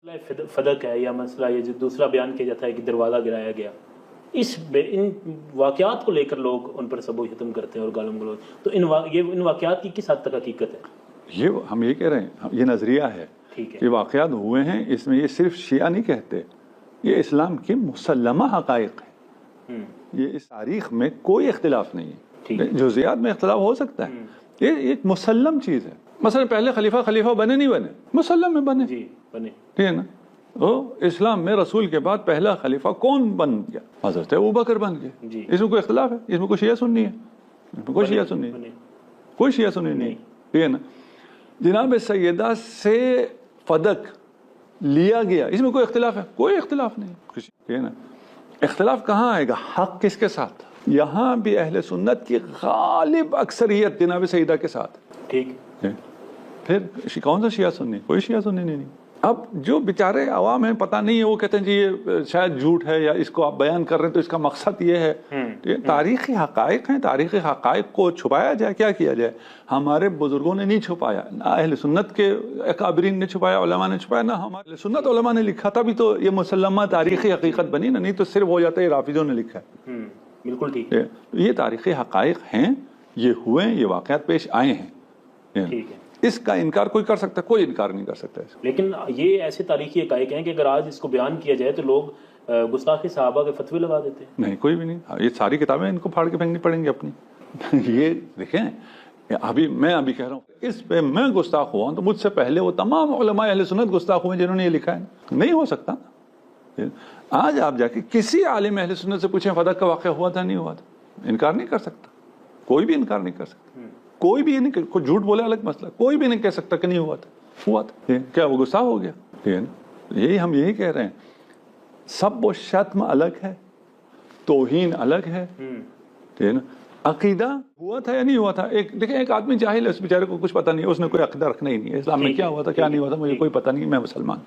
فدق ہے یا مسئلہ یہ جو دوسرا بیان کیا جاتا ہے کہ دروازہ گرایا گیا، ان واقعات کو لے کر لوگ ان پر سب و شتم کرتے ہیں اور گالم گلوچ، تو ان واقعات کی کس حد تک حقیقت ہے؟ یہ ہم یہ کہہ رہے ہیں، یہ نظریہ ہے، یہ واقعات ہوئے ہیں، اس میں یہ صرف شیعہ نہیں کہتے، یہ اسلام کے مسلمہ حقائق ہیں، یہ اس تاریخ میں کوئی اختلاف نہیں ہے، جزیات میں اختلاف ہو سکتا ہے، یہ ایک مسلم چیز ہے۔ مثلا پہلے خلیفہ بنے نہیں بنے، مسلم میں بنے، ٹھیک ہے نا؟ اسلام میں رسول کے بعد پہلا خلیفہ کون بن گیا؟ حضرت ابوبکر بن گئے۔ اس میں کوئی اختلاف ہے؟ اس میں کوئی شیعہ سنی ہے؟ کوئی شیعہ سنی ہے؟ کوئی شیعہ سنی نہیں، ٹھیک ہے نا؟ جناب سیدہ سے فدق لیا گیا، اس میں کوئی اختلاف ہے؟ کوئی اختلاف نہیں، ٹھیک ہے نا؟ اختلاف کہاں آئے گا؟ حق کس کے ساتھ؟ یہاں بھی اہل سنت کی غالب اکثریت جناب سیدہ کے ساتھ، ٹھیک ہے؟ پھر کون سا شیعہ سنی؟ کوئی شیعہ سنی نہیں۔ اب جو بیچارے عوام ہیں، پتہ نہیں ہے، وہ کہتے ہیں جی یہ شاید جھوٹ ہے، یا اس کو آپ بیان کر رہے ہیں تو اس کا مقصد یہ ہے۔ تاریخی حقائق ہیں، تاریخی حقائق کو چھپایا جائے، کیا کیا جائے؟ ہمارے بزرگوں نے نہیں چھپایا، نہ اہل سنت کے اکابرین نے چھپایا، علماء نے چھپایا، نہ ہمارے اہل سنت علماء نے لکھا تھا بھی تو یہ مسلمہ تاریخی حقیقت بنی نا، نہیں تو صرف ہو جاتا ہے رافضوں نے لکھا ہے۔ بالکل ٹھیک، یہ تاریخی حقائق ہیں، یہ ہوئے، یہ واقعات پیش آئے ہیں، ٹھیک ہے؟ اس کا انکار کوئی کر سکتا ہے؟ کوئی انکار نہیں کر سکتا ہے۔ لیکن یہ ایسے تاریخی حقائق ہیں کہ اگر آج اس کو بیان کیا جائے تو لوگ گستاخی صحابہ کے فتوے لگا دیتے ہیں۔ نہیں، کوئی بھی نہیں، یہ ساری کتابیں ان کو پھاڑ کے پھینکنی پڑیں گی اپنی۔ یہ دیکھیں، میں ابھی کہہ رہا ہوں اس پہ میں گستاخ ہوا ہوں تو مجھ سے پہلے وہ تمام علماء اہل سنت گستاخ ہوئے جنہوں نے یہ لکھا ہے، نہیں ہو سکتا۔ آج آپ جا کے کسی عالم اہل سنت سے پوچھیں فدق کا واقعہ ہوا تھا نہیں ہوا تھا، انکار نہیں کر سکتا، کوئی بھی انکار نہیں کر سکتا، کوئی بھی یہ نہیں، کوئی جھوٹ بولے الگ مسئلہ، کوئی بھی نہیں کہہ سکتا کہ نہیں ہوا تھا، ہوا تھا۔ کیا وہ گستاخ ہو گیا؟ یہی ہم یہی کہہ رہے ہیں، سب و شتم الگ ہے، توہین الگ ہے، ٹھیک ہے نا؟ عقیدہ ہوا تھا یا نہیں ہوا تھا، دیکھیں ایک آدمی جاہل ہے، اس بیچارے کو کچھ پتہ نہیں ہے، اس نے کوئی عقیدہ رکھنا ہی نہیں ہے، اسلام میں کیا ہوا تھا کیا نہیں ہوا تھا مجھے کوئی پتہ نہیں، میں مسلمان،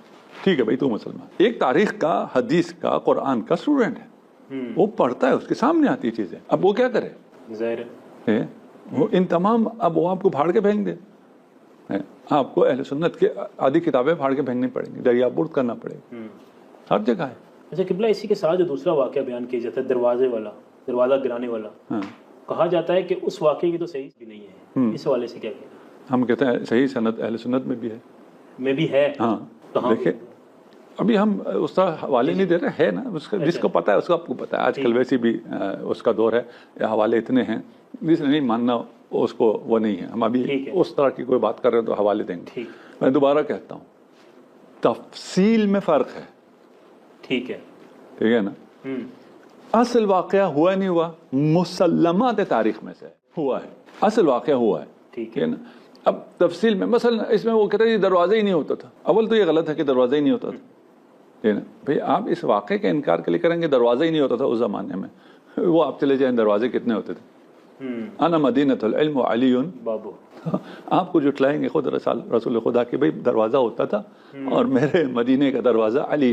ٹھیک ہے بھائی تو مسلمان۔ ایک تاریخ کا، حدیث کا، قرآن کا اسٹوڈنٹ ہے، وہ پڑھتا ہے، اس کے سامنے آتی چیزیں، اب وہ کیا کرے؟ ظاہر ہے وہ ان تمام، اب وہ آپ کو پھاڑ کے پھینک دے، آپ کو اہل سنت کے آدھی کتابیں پھاڑ کے پھینکنی پڑیں گی، دریا برد کرنا پڑے گا، ہر جگہ ہے۔ اچھا قبلہ، اسی کے ساتھ جو دوسرا واقعہ بیان کیا جاتا ہے دروازے والا، دروازہ گرانے والا، کہا جاتا ہے کہ اس واقعے کی تو صحیح بھی نہیں ہے، اس حوالے سے کیا کہتے ہیں؟ ہم کہتے ہیں صحیح سند اہل سنت میں بھی ہے، ہاں دیکھیں ابھی ہم اس کا حوالے نہیں دے رہے، ہے نا، اس کا جس کو پتہ ہے اس کو آپ کو پتہ ہے، آج کل ویسے بھی اس کا دور ہے، حوالے اتنے ہیں، جس نے نہیں ماننا اس کو وہ نہیں ہے، ہم ابھی اس طرح کی کوئی بات کر رہے ہیں تو حوالے دیں گے۔ میں دوبارہ کہتا ہوں، تفصیل میں فرق ہے، ٹھیک ہے نا؟ اصل واقعہ ہوا نہیں ہوا، مسلمات تاریخ میں سے ہوا ہے، اصل واقعہ ہوا ہے، ٹھیک ہے نا؟ اب تفصیل میں مثلا اس میں وہ کہتے ہیں دروازہ ہی نہیں ہوتا تھا، اول تو یہ غلط ہے کہ دروازہ ہی نہیں ہوتا تھا، ٹھیک ہے نا؟ بھئی آپ اس واقعے کے انکار کے لیے کریں گے دروازہ ہی نہیں ہوتا تھا اس زمانے میں، وہ آپ چلے جائیں دروازے کتنے ہوتے تھے، انا مدینۃ العلم علی بابو، آپ کو جٹلائیں گے خود رسول خدا کہ بھئی دروازہ ہوتا تھا اور میرے مدینے کا دروازہ علی،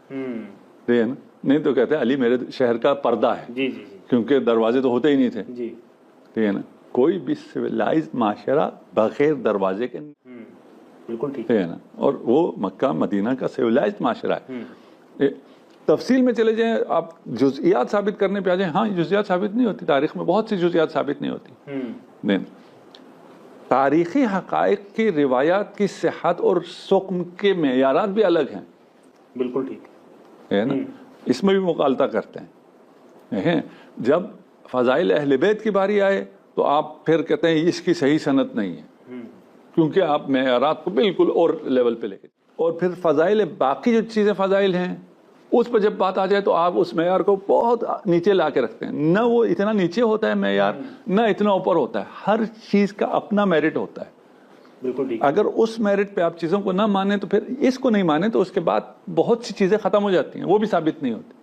ٹھیک ہے نا؟ نہیں تو کہتے ہیں علی میرے شہر کا پردہ ہے، کیونکہ دروازے تو ہوتے ہی نہیں تھے، ٹھیک ہے نا؟ کوئی بھی سویلائزڈ معاشرہ بغیر دروازے کے، بالکل ٹھیک ہے نا؟ اور وہ مکہ مدینہ کا سویلائزڈ معاشرہ ہے۔ تفصیل میں چلے جائیں، آپ جزئیات ثابت کرنے پہ آ جائیں، ہاں جزئیات ثابت نہیں ہوتی، تاریخ میں بہت سی جزئیات ثابت نہیں ہوتی، نہیں، تاریخی حقائق کی روایات کی صحت اور سقم کے معیارات بھی الگ ہیں، بالکل ٹھیک ہے نا؟ اس میں بھی مغالطہ کرتے ہیں۔ جب فضائل اہل بیت کی باری آئے تو آپ پھر کہتے ہیں اس کی صحیح سند نہیں ہے، کیونکہ آپ معیارات کو بالکل اور لیول پہ لے کے، اور پھر فضائل باقی جو چیزیں فضائل ہیں اس پہ جب بات آ جائے تو آپ اس معیار کو بہت نیچے لا کے رکھتے ہیں، نہ وہ اتنا نیچے ہوتا ہے معیار، نہ اتنا اوپر ہوتا ہے، ہر چیز کا اپنا میرٹ ہوتا ہے، بالکل ٹھیک۔ اگر اس میرٹ پہ آپ چیزوں کو نہ مانیں تو پھر اس کو نہیں مانیں تو اس کے بعد بہت سی چیزیں ختم ہو جاتی ہیں، وہ بھی ثابت نہیں ہوتی،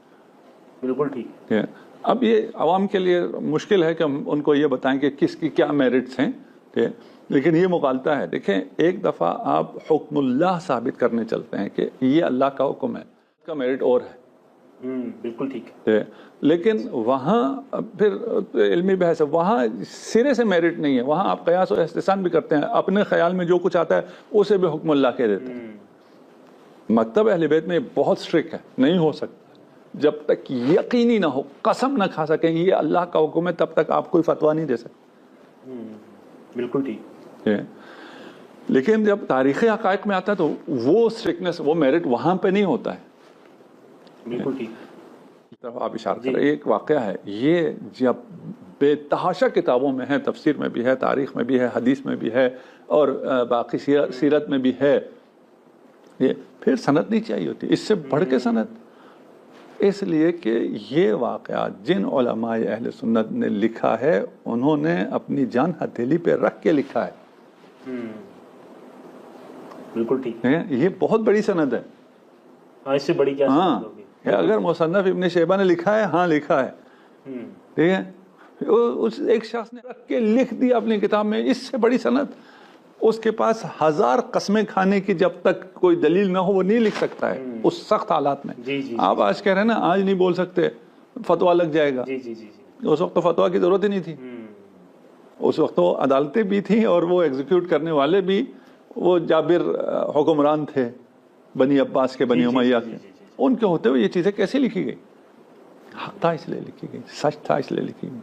بالکل ٹھیک ہے۔ اب یہ عوام کے لیے مشکل ہے کہ ہم ان کو یہ بتائیں کہ کس کی کیا میرٹس ہیں، لیکن یہ مغالطہ ہے۔ دیکھیں ایک دفعہ آپ حکم اللہ ثابت کرنے چلتے ہیں کہ یہ اللہ کا حکم ہے، اس کا میرٹ اور ہے، بالکل ٹھیک ہے، لیکن وہاں پھر علمی بحث ہے، وہاں سرے سے میرٹ نہیں ہے، وہاں آپ قیاس و استحسان بھی کرتے ہیں، اپنے خیال میں جو کچھ آتا ہے اسے بھی حکم اللہ کہہ دیتے ہیں، مکتب اہل بیت میں بہت اسٹرکٹ ہے, نہیں ہو سکتا جب تک یقینی نہ ہو, قسم نہ کھا سکیں یہ اللہ کا حکم ہے, تب تک آپ کوئی فتویٰ نہیں دے سکتے. بالکل ٹھیک. لیکن جب تاریخی حقائق میں آتا ہے تو وہ اسٹرکٹنس, وہ میرٹ وہاں پہ نہیں ہوتا ہے. بالکل ٹھیک. آپ اشارہ کر رہے ہیں, ایک واقعہ ہے یہ جب بے تحاشا کتابوں میں ہے, تفسیر میں بھی ہے, تاریخ میں بھی ہے, حدیث میں بھی ہے, اور باقی سیرت میں بھی ہے, یہ پھر سند نہیں چاہیے ہوتی, اس سے بڑھ کے سند. اس لیے کہ یہ واقعات جن علماء اہل سنت نے لکھا ہے انہوں نے اپنی جان ہتھیلی پہ رکھ کے لکھا ہے. بالکل ٹھیک. یہ بہت بڑی سند ہے. اس سے بڑی کیا سند ہوگی؟ اگر مصنف ابن شیبہ نے لکھا ہے, ہاں لکھا ہے, ٹھیک ہے, اس ایک شخص نے رکھ کے لکھ دیا اپنی کتاب میں, اس سے بڑی سند. اس کے پاس 1000 قسمیں کھانے کی جب تک کوئی دلیل نہ ہو وہ نہیں لکھ سکتا ہے اس سخت حالات میں. آپ آج کہہ رہے ہیں نا آج نہیں بول سکتے, فتویٰ لگ جائے گا. اس وقت تو فتویٰ کی ضرورت ہی نہیں تھی. اس وقت تو عدالتیں بھی تھیں اور وہ ایگزیکیوٹ کرنے والے بھی وہ جابر حکمران تھے بنی عباس کے, بنی امیہ کے. ان کے ہوتے ہوئے یہ چیزیں کیسے لکھی گئی؟ حق تھا اس لیے لکھی گئی, سچ تھا اس لیے لکھی گئی.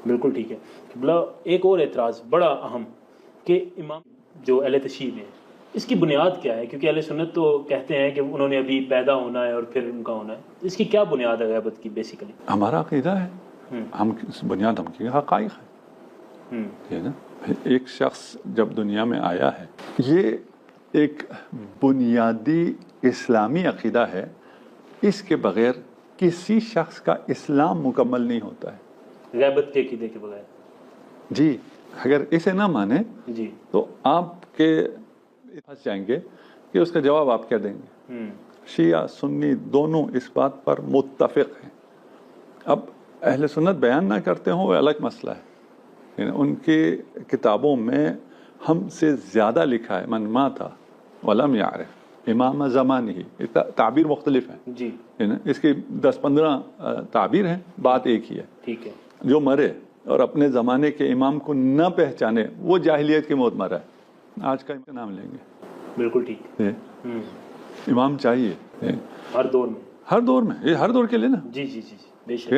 بالکل ٹھیک ہے. بلا ایک اور اعتراض بڑا اہم کہ امام جو اہل تشیع ہیں اس کی بنیاد کیا ہے؟ کیونکہ اہل سنت تو کہتے ہیں کہ انہوں نے ابھی پیدا ہونا ہے اور پھر ان کا ہونا ہے. اس کی کیا بنیاد ہے غیبت کی بیسیکلی؟ ہمارا عقیدہ ہے, ہم بنیاد ہم کی حقائق ہے نا. ایک شخص جب دنیا میں آیا ہے, یہ ایک بنیادی اسلامی عقیدہ ہے, اس کے بغیر کسی شخص کا اسلام مکمل نہیں ہوتا ہے. غیبت کے عقیدے کے بغیر جی, اگر اسے نہ مانے جی تو آپ کے پھنس جائیں گے کہ اس کا جواب آپ کیا دیں گے. شیعہ سنی دونوں اس بات پر متفق ہیں. اب اہل سنت بیان نہ کرتے ہوں وہ الگ مسئلہ ہے, ان کی کتابوں میں ہم سے زیادہ لکھا ہے من مات ولم یعرف امام زمانہ, تعبیر مختلف ہیں جی, اس کی 10-15 تعبیر ہیں, بات ایک ہی ہے. ٹھیک ہے. جو مرے اور اپنے زمانے کے امام کو نہ پہچانے وہ جاہلیت کی موت مرا ہے. آج کا نام لیں گے. بالکل ٹھیک. امام چاہیے ہر دور میں, ہر دور میں, یہ ہر دور کے لیے نا. جی جی جی بے شک.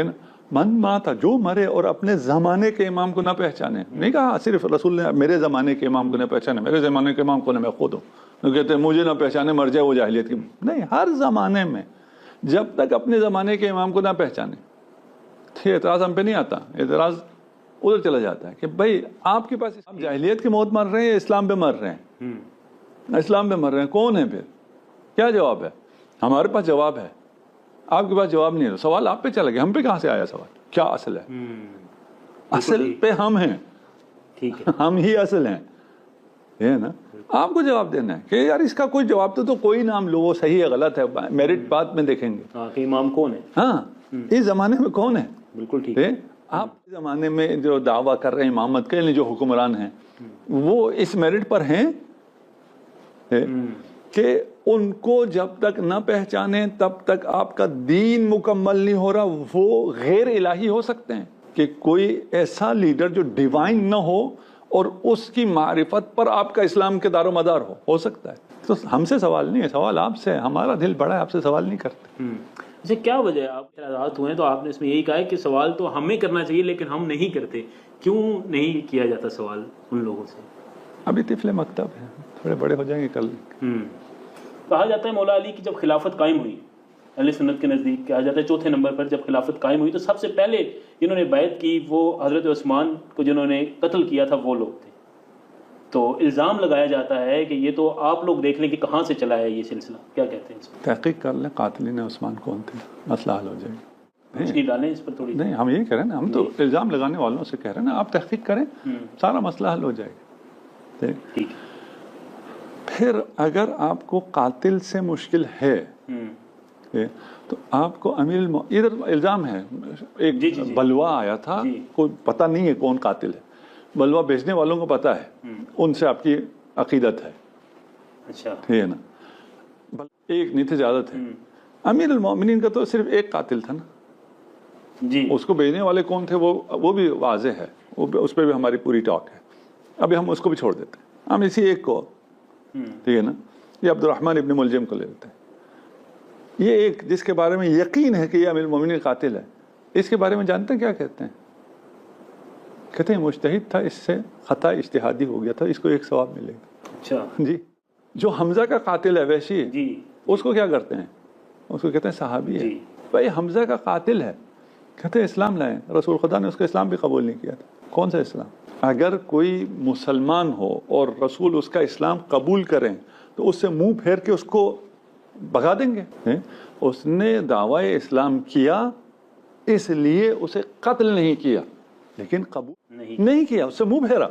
من ماتا, جو مرے اور اپنے زمانے کے امام کو نہ پہچانے. نہیں کہا صرف رسول نے میرے زمانے کے امام کو نہ پہچانے, میرے زمانے کے امام کو نہ میں خود ہوں. تو کہتے ہیں مجھے نہ پہچانے مر جائے وہ جاہلیت کی. نہیں, ہر زمانے میں جب تک اپنے زمانے کے امام کو نہ پہچانے. اعتراض ہم پہ نہیں آتا, اعتراض ادھر چلا جاتا ہے کہ بھائی آپ کے پاس جاہلیت کی موت مر رہے ہیں یا اسلام پہ مر رہے ہیں؟ اسلام پہ مر رہے ہیں, کون ہے پھر؟ کیا جواب ہے؟ ہمارے پاس جواب ہے, آپ کے پاس جواب نہیں ہے. سوال آپ پہ چلا گیا, ہم پہ کہاں سے آیا سوال؟ کیا اصل ہے؟ اصل پہ ہم ہیں, ٹھیک ہے, ہم ہی اصل ہیں, یہ نا. آپ کو جواب دینا ہے کہ یار اس کا کوئی جواب تو کوئی نام لو, وہ صحیح ہے غلط ہے, میرٹ بعد میں دیکھیں گے. ہاں کہ امام کون ہے, ہاں اس زمانے میں کون ہے. بالکل ٹھیک. آپ اس زمانے میں جو دعویٰ کر رہے ہیں امامت کے, جو حکمران ہیں وہ اس میرٹ پر ہیں کہ ان کو جب تک نہ پہچانے تب تک آپ کا دین مکمل نہیں ہو رہا. وہ غیر الہی ہو سکتے ہیں کہ کوئی ایسا لیڈر جو ڈیوائن نہ ہو اور اس کی معرفت پر آپ کا اسلام کے دار و مدار ہو سکتا ہے. تو ہم سے سوال نہیں ہے, سوال آپ سے. ہمارا دل بڑا ہے, آپ سے سوال نہیں کرتے. اچھا, کیا وجہ ہے آپ اعتراضات ہوئے ہیں تو آپ نے اس میں یہی کہا ہے کہ سوال تو ہمیں کرنا چاہیے لیکن ہم نہیں کرتے. کیوں نہیں کیا جاتا سوال ان لوگوں سے؟ ابھی طفل مکتب ہے, تھوڑے بڑے ہو جائیں گے کل. کہا جاتا ہے مولا علی کی جب خلافت قائم ہوئی, اہل سنت کے نزدیک کہا جاتا ہے چوتھے نمبر پر جب خلافت قائم ہوئی تو سب سے پہلے جنہوں نے بیعت کی وہ حضرت عثمان کو جنہوں نے قتل کیا تھا وہ لوگ تھے. تو الزام لگایا جاتا ہے کہ یہ تو آپ لوگ دیکھ لیں کہ کہاں سے چلا ہے یہ سلسلہ. کیا کہتے ہیں اس پر؟ تحقیق کر لیں قاتلین عثمان کون تھے, مسئلہ حل ہو جائے گا. روشنی ڈالیں اس پر تھوڑی. نہیں, ہم یہی کہہ رہے ہیں نا, ہم تو الزام لگانے والوں سے کہہ رہے ہیں نا, آپ تحقیق کریں, سارا مسئلہ حل ہو جائے گا. ٹھیک. پھر اگر آپ کو قاتل سے مشکل ہے تو آپ کو ادھر الزام ہے, ایک بلوا آیا تھا, کوئی پتہ نہیں ہے کون قاتل ہے, بلوا بیچنے والوں کو پتہ ہے, ان سے آپ کی عقیدت ہے. اچھا, ٹھیک ہے نا, ایک نہیں تھے, زیادہ تھے. امیر المومنین کا تو صرف ایک قاتل تھا نا جی, اس کو بیچنے والے کون تھے وہ بھی واضح ہے, اس پہ بھی ہماری پوری ٹاک ہے. ابھی ہم اس کو بھی چھوڑ دیتے ہیں, ہم اسی ایک کو, ٹھیک ہے نا. یہ عبد الرحمن ابن ملجم کو لے لیتے ہیں، یہ ایک جس کے بارے میں یقین ہے کہ یہ امیر المومنین قاتل ہے، اس کے بارے میں جانتے ہیں کیا کہتے ہیں؟ کہتے ہیں مجتہد تھا، اس سے خطا اجتہادی ہو گیا تھا، اس کو ایک ثواب ملے گا۔ اچھا جی، جو حمزہ کا قاتل ہے وحشی، جی، اس کو کیا کرتے ہیں؟ اس کو کہتے ہیں صحابی ہے۔ جی، بھائی حمزہ کا قاتل ہے، کہتے ہیں اسلام لائیں، رسول خدا نے اس کا اسلام بھی قبول نہیں کیا تھا۔ کون سا اسلام؟ اگر کوئی مسلمان ہو اور رسول اس کا اسلام قبول کریں تو اس سے منہ پھیر کے اس کو بھگا دیں گے؟ اس نے دعوی اسلام کیا، اس لیے اسے قتل نہیں کیا لیکن قبول نہیں کیا، اس سے منہ پھیرا،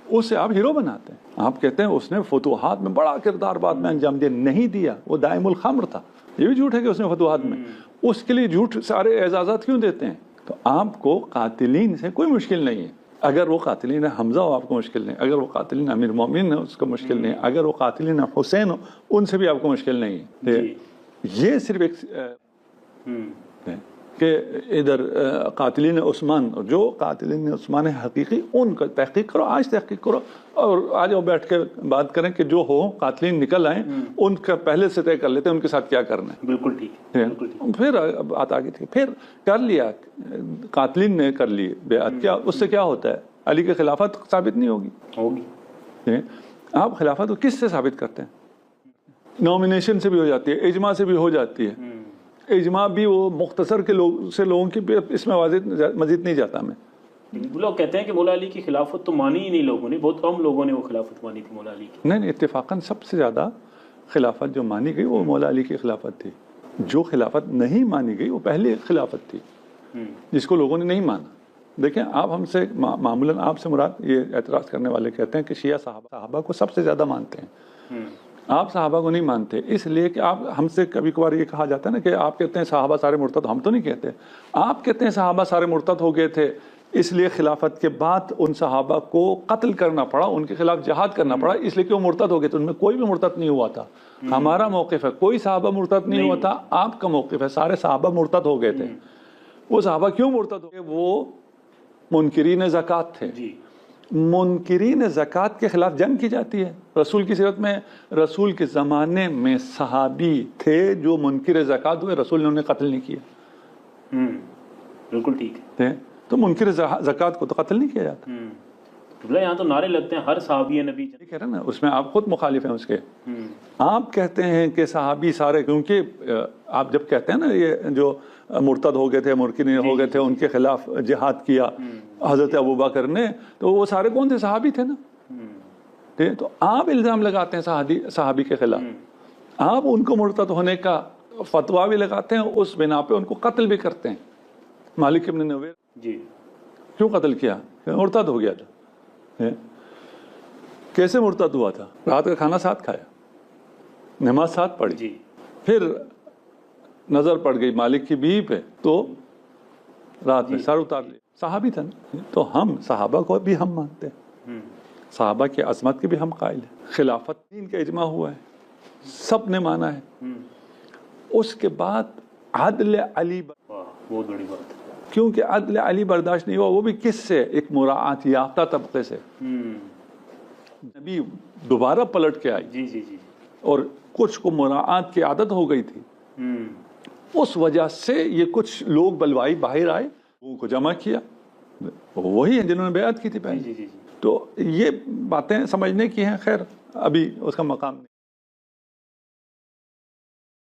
اس سے آپ ہیرو بناتے ہیں۔ آپ کہتے ہیں اس نے فتوحات میں بڑا کردار بعد میں انجام دیا، نہیں دیا، وہ دائم الخمر تھا۔ یہ بھی جھوٹ ہے کہ اس نے فتوحات میں، اس کے لیے جھوٹ سارے اعزازات کیوں دیتے ہیں؟ تو آپ کو قاتلین سے کوئی مشکل نہیں ہے، اگر وہ قاتلین حمزہ ہو آپ کو مشکل نہیں، اگر وہ قاتلین امیر مومنین ہو اس کو مشکل نہیں، اگر وہ قاتلین حسین ہو ان سے بھی آپ کو مشکل نہیں ہے۔ یہ صرف ایک کہ ادھر قاتلین عثمان، جو قاتلین عثمان حقیقی ان کا تحقیق کرو، آج تحقیق کرو اور آج وہ بیٹھ کے بات کریں کہ جو ہو قاتلین نکل آئیں ان کا پہلے سے طے کر لیتے ہیں ان کے ساتھ کیا کرنا ہے۔ بالکل ٹھیک ہے، پھر بات آگے تھی، پھر کر لیا، قاتلین نے کر لی بیعت، کیا اس سے کیا ہوتا ہے؟ علی کی خلافت ثابت نہیں ہوگی۔ آپ خلافت کو کس سے ثابت کرتے ہیں؟ نومینیشن سے بھی ہو جاتی ہے، اجماع سے بھی ہو جاتی ہے، اجماع بھی وہ مختصر کے لوگوں کی اس میں مزید نہیں جاتا میں۔ لوگ کہتے ہیں کہ مولا علی کی خلافت تو مانی ہی نہیں لوگوں نے، بہت کم لوگوں نے وہ خلافت مانی تھی مولا علی کی۔ نہیں، اتفاقاً سب سے زیادہ خلافت جو مانی گئی وہ مولا علی کی خلافت تھی۔ جو خلافت نہیں مانی گئی وہ پہلی خلافت تھی جس کو لوگوں نے نہیں مانا۔ دیکھیں آپ ہم سے معمولاً آپ سے مراد یہ اعتراض کرنے والے کہتے ہیں کہ شیعہ صحابہ کو سب سے زیادہ مانتے ہیں، آپ صحابہ کو نہیں مانتے، اس لیے کہ آپ ہم سے کبھی کبھار یہ کہا جاتا ہے نا کہ آپ کہتے ہیں صحابہ سارے مرتد، ہم تو نہیں کہتے، آپ کہتے ہیں صحابہ سارے مرتد ہو گئے تھے اس لیے خلافت کے بعد ان صحابہ کو قتل کرنا پڑا، ان کے خلاف جہاد کرنا پڑا، اس لیے کہ وہ مرتد ہو گئے تھے، ان میں کوئی بھی مرتد نہیں ہوا تھا۔ ہمارا موقف ہے کوئی صحابہ مرتد نہیں ہوا تھا، آپ کا موقف ہے سارے صحابہ مرتد ہو گئے تھے۔ وہ صحابہ کیوں مرتد ہو گئے؟ وہ منکرین زکوٰۃ تھے۔ منکرین زکوٰۃ کے خلاف جنگ کی جاتی ہے۔ رسول کی سیرت میں رسول کے زمانے میں صحابی تھے جو منکر زکوٰۃ ہوئے، رسول نے انہیں قتل نہیں کیا۔ بالکل ٹھیک ہے، تو منکر زکوٰۃ کو تو قتل نہیں کیا جاتا۔ یہاں تو نعرے لگتے ہیں ہر صحابی نبی، کہہ رہے ہیں نا، اس میں آپ خود مخالف ہیں اس کے۔ آپ کہتے ہیں کہ صحابی سارے، کیونکہ آپ جب کہتے ہیں نا یہ جو مرتد ہو گئے تھے، مرکن ہو گئے تھے، ان کے خلاف جہاد کیا حضرت ابوبکر نے، تو وہ سارے کون تھے؟ صحابی تھے نا۔ تو آپ الزام لگاتے ہیں صحابی کے خلاف، آپ ان کو مرتد ہونے کا فتویٰ بھی لگاتے ہیں، اس بنا پہ ان کو قتل بھی کرتے ہیں۔ مالک ابن نویر کیوں قتل کیا؟ مرتد ہو گیا تھا۔ کیسے مرتد ہوا تھا؟ رات کا کھانا ساتھ کھایا، نماز ساتھ پڑھی، پھر نظر پڑ گئی مالک کی بیوی پہ تو رات میں سر اتار لیا۔ صحابی تھا نا۔ تو ہم صحابہ کو بھی ہم مانتے ہیں، صحابہ کی عظمت کے بھی ہم قائل ہیں۔ خلافت دین کا اجماع ہوا ہے، سب نے مانا ہے۔ اس کے بعد عدل علی، بہت بڑی بات ہے، کیونکہ عدل علی برداشت نہیں ہوا، وہ بھی کس سے؟ ایک مراعات یافتہ طبقے سے۔ نبی دوبارہ پلٹ کے آئی اور کچھ کو مراعات کی عادت ہو گئی تھی، اس وجہ سے یہ کچھ لوگ بلوائی باہر آئے، لوگوں کو جمع کیا، وہی ہیں جنہوں نے بیعت کی تھی پہلے۔ تو یہ باتیں سمجھنے کی ہیں، خیر ابھی اس کا مقام نہیں۔